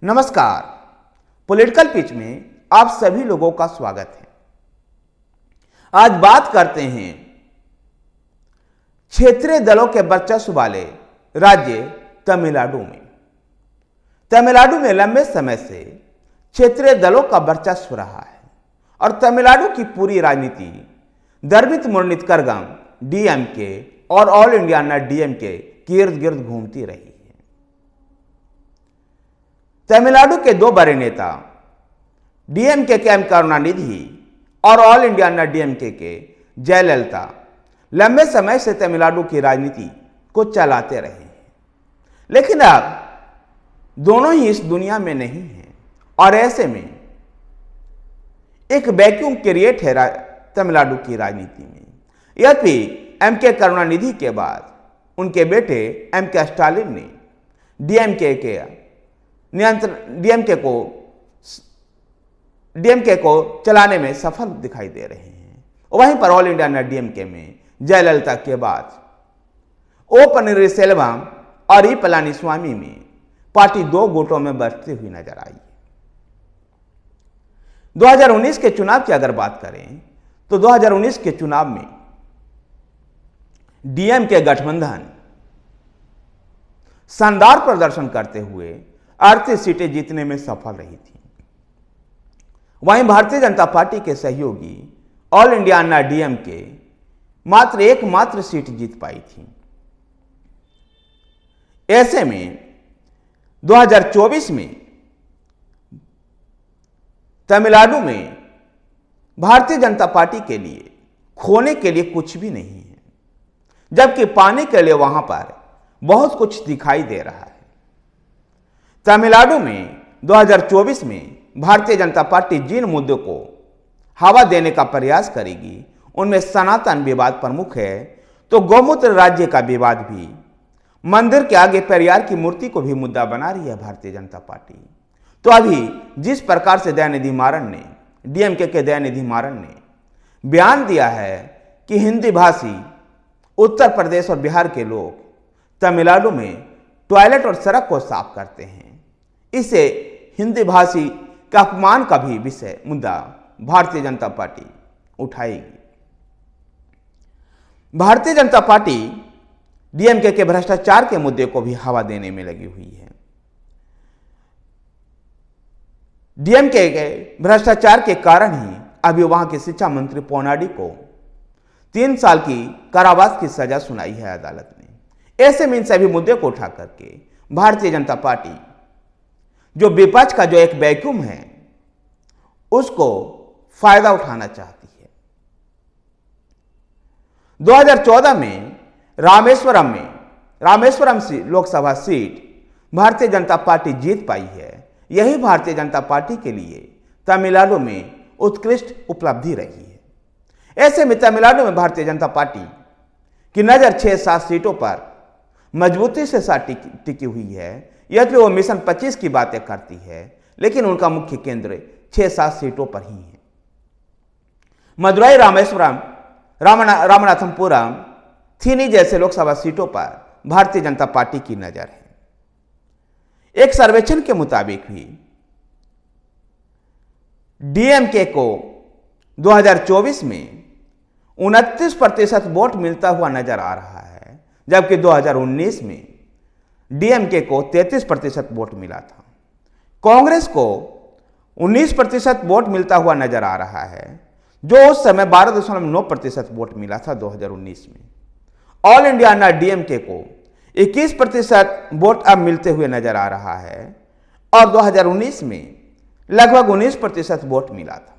नमस्कार। Political pitch में आप सभी लोगों का स्वागत है। आज बात करते हैं क्षेत्रीय दलों के वर्चस्व वाले राज्य तमिलनाडु में। तमिलनाडु में लंबे समय से क्षेत्रीय दलों का वर्चस्व रहा है और तमिलनाडु की पूरी राजनीति धर्मित मुरनीत करगम डीएमके और ऑल इंडिया अन्ना डीएमके के इर्द गिर्द घूमती रही है। तमिलनाडु के दो बड़े नेता डीएमके के एम करुणानिधि और ऑल इंडिया अन्ना डीएमके के जयललिता लंबे समय से तमिलनाडु की राजनीति को चलाते रहे हैं, लेकिन अब दोनों ही इस दुनिया में नहीं हैं और ऐसे में एक वैक्यूम क्रिएट है तमिलनाडु की राजनीति में। यद्यपि एम के करुणानिधि के बाद उनके बेटे एम के स्टालिन ने डीएमके को चलाने में सफल दिखाई दे रहे हैं। वहीं पर ऑल इंडिया अन्ना डीएमके में जयललिता के बाद ओ पनीरसेल्वम और ई पलानीस्वामी में पार्टी दो गुटों में बंटती हुई नजर आई। 2019 के चुनाव की अगर बात करें तो 2019 के चुनाव में डीएमके गठबंधन शानदार प्रदर्शन करते हुए 38 सीटें जीतने में सफल रही थी। वहीं भारतीय जनता पार्टी के सहयोगी ऑल इंडिया अन्ना डीएमके मात्र एकमात्र सीट जीत पाई थी। ऐसे में 2024 में तमिलनाडु में भारतीय जनता पार्टी के लिए खोने के लिए कुछ भी नहीं है, जबकि पाने के लिए वहां पर बहुत कुछ दिखाई दे रहा है। तमिलनाडु में 2024 में भारतीय जनता पार्टी जिन मुद्दों को हवा देने का प्रयास करेगी उनमें सनातन विवाद प्रमुख है, तो गौमूत्र राज्य का विवाद भी, मंदिर के आगे पेरियार की मूर्ति को भी मुद्दा बना रही है भारतीय जनता पार्टी। तो अभी जिस प्रकार से दयानिधि मारन ने, डीएमके के दयानिधि मारन ने बयान दिया है कि हिंदी भाषी उत्तर प्रदेश और बिहार के लोग तमिलनाडु में टॉयलेट और सड़क को साफ करते हैं, इसे हिंदी भाषी का अपमान का भी विषय मुद्दा भारतीय जनता पार्टी उठाएगी। भारतीय जनता पार्टी डीएमके के भ्रष्टाचार के मुद्दे को भी हवा देने में लगी हुई है। डीएमके के भ्रष्टाचार के कारण ही अभी वहां के शिक्षा मंत्री पोनाडी को 3 साल की कारावास की सजा सुनाई है अदालत ने। ऐसे में इन सभी मुद्दे को उठा करके भारतीय जनता पार्टी जो विपक्ष का जो एक वैक्यूम है उसको फायदा उठाना चाहती है। 2014 में रामेश्वरम लोकसभा सीट भारतीय जनता पार्टी जीत पाई है। यही भारतीय जनता पार्टी के लिए तमिलनाडु में उत्कृष्ट उपलब्धि रही है। ऐसे में तमिलनाडु में भारतीय जनता पार्टी की नजर 6-7 सीटों पर मजबूती से साथ टिकी हुई है। यद्यपि वो मिशन 25 की बातें करती है, लेकिन उनका मुख्य केंद्र 6-7 सीटों पर ही है। मदुरई, रामेश्वरम, रामनाथपुरम, थीनी जैसे लोकसभा सीटों पर भारतीय जनता पार्टी की नजर है। एक सर्वेक्षण के मुताबिक भी डीएमके को 2024 में 29% वोट मिलता हुआ नजर आ रहा है, जबकि 2019 में डीएमके को 33% वोट मिला था। कांग्रेस को 19% वोट मिलता हुआ नजर आ रहा है, जो उस समय 12.9% वोट मिला था 2019 में। ऑल इंडिया अन्ना डीएमके को 21% वोट अब मिलते हुए नजर आ रहा है और 2019 में लगभग 19% वोट मिला था।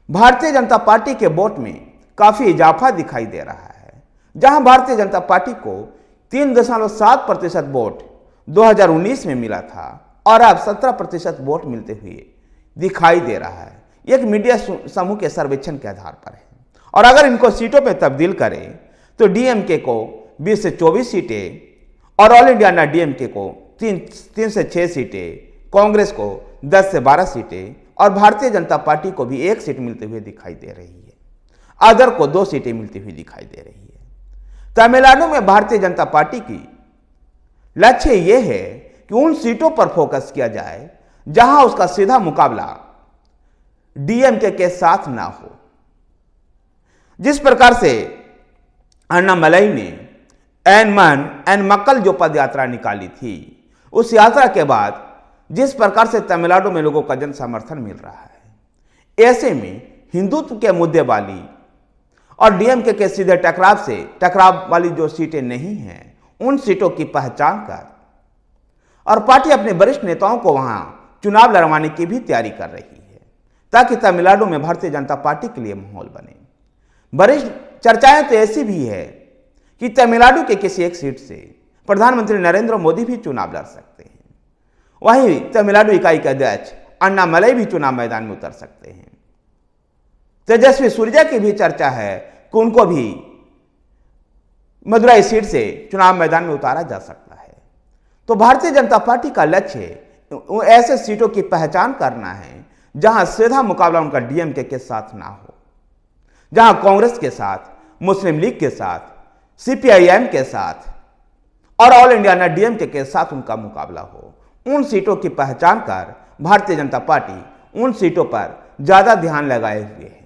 भारतीय जनता पार्टी के वोट में काफी इजाफा दिखाई दे रहा है, जहां भारतीय जनता पार्टी को 3.7% वोट 2019 में मिला था और अब 17% वोट मिलते हुए दिखाई दे रहा है। एक मीडिया समूह के सर्वेक्षण के आधार पर है। और अगर इनको सीटों में तब्दील करें तो डीएमके को 20 से 24 सीटें और ऑल इंडिया अन्ना डीएमके को 3 से 6 सीटें, कांग्रेस को 10 से 12 सीटें और भारतीय जनता पार्टी को भी 1 सीट मिलते हुए दिखाई दे रही है। अदर को 2 सीटें मिलती हुई दिखाई दे रही है। तमिलनाडु में भारतीय जनता पार्टी की लक्ष्य यह है कि उन सीटों पर फोकस किया जाए जहां उसका सीधा मुकाबला डीएमके के साथ ना हो। जिस प्रकार से अन्नामलई ने एन मन एन मक्कल जो पद यात्रा निकाली थी, उस यात्रा के बाद जिस प्रकार से तमिलनाडु में लोगों का जन समर्थन मिल रहा है, ऐसे में हिंदुत्व के मुद्दे वाली और डीएमके के सीधे टकराव वाली जो सीटें नहीं हैं, उन सीटों की पहचान कर और पार्टी अपने वरिष्ठ नेताओं को वहां चुनाव लड़वाने की भी तैयारी कर रही है, ताकि तमिलनाडु में भारतीय जनता पार्टी के लिए माहौल बने। वरिष्ठ चर्चाएं तो ऐसी भी है कि तमिलनाडु के किसी एक सीट से प्रधानमंत्री नरेंद्र मोदी भी चुनाव लड़ सकते हैं। वहीं तमिलनाडु इकाई के अध्यक्ष अन्नामलई भी चुनाव मैदान में उतर सकते हैं। तेजस्वी सूर्या की भी चर्चा है कि उनको भी मदुरई सीट से चुनाव मैदान में उतारा जा सकता है। तो भारतीय जनता पार्टी का लक्ष्य ऐसे सीटों की पहचान करना है जहां सीधा मुकाबला उनका डीएमके के साथ ना हो, जहां कांग्रेस के साथ, मुस्लिम लीग के साथ, सीपीआईएम के साथ और ऑल इंडिया डीएमके के साथ उनका मुकाबला हो। उन सीटों की पहचान कर भारतीय जनता पार्टी उन सीटों पर ज्यादा ध्यान लगाए हुए है।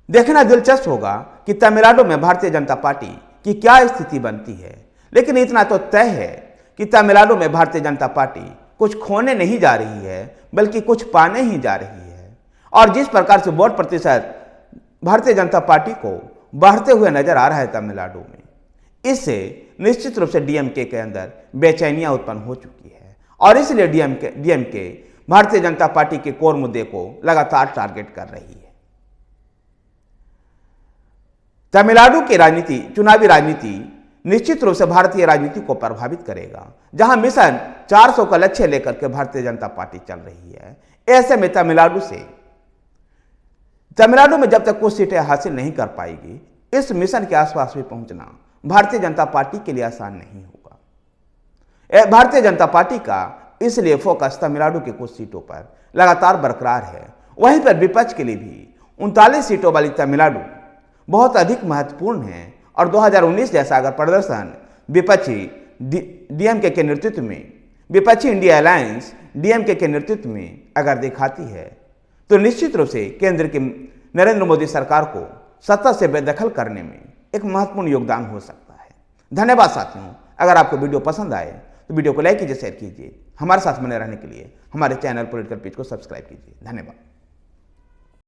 देखना दिलचस्प होगा कि तमिलनाडु में भारतीय जनता पार्टी की क्या स्थिति बनती है, लेकिन इतना तो तय है कि तमिलनाडु में भारतीय जनता पार्टी कुछ खोने नहीं जा रही है, बल्कि कुछ पाने ही जा रही है। और जिस प्रकार से वोट प्रतिशत भारतीय जनता पार्टी को बढ़ते हुए नजर आ रहा है तमिलनाडु में, इससे निश्चित रूप से डीएमके के अंदर बेचैनियां उत्पन्न हो चुकी है और इसलिए डीएमके भारतीय जनता पार्टी के कोर मुद्दे को लगातार टारगेट कर रही है। तमिलनाडु की राजनीति, चुनावी राजनीति निश्चित रूप से भारतीय राजनीति को प्रभावित करेगा। जहां मिशन 400 का लक्ष्य लेकर के भारतीय जनता पार्टी चल रही है, ऐसे में तमिलनाडु में जब तक कुछ सीटें हासिल नहीं कर पाएगी, इस मिशन के आसपास भी पहुंचना भारतीय जनता पार्टी के लिए आसान नहीं होगा। भारतीय जनता पार्टी का इसलिए फोकस तमिलनाडु के कुछ सीटों पर लगातार बरकरार है। वहीं पर विपक्ष के लिए भी 39 सीटों वाली तमिलनाडु बहुत अधिक महत्वपूर्ण है और 2019 जैसा अगर प्रदर्शन विपक्षी डीएमके के नेतृत्व में, विपक्षी इंडिया अलायंस डीएमके के नेतृत्व में अगर दिखाती है, तो निश्चित रूप से केंद्र की नरेंद्र मोदी सरकार को सत्ता से बेदखल करने में एक महत्वपूर्ण योगदान हो सकता है। धन्यवाद साथियों। अगर आपको वीडियो पसंद आए तो वीडियो को लाइक कीजिए, शेयर कीजिए। हमारे साथ बने रहने के लिए हमारे चैनल पॉलिटिकल पेज को सब्सक्राइब कीजिए। धन्यवाद।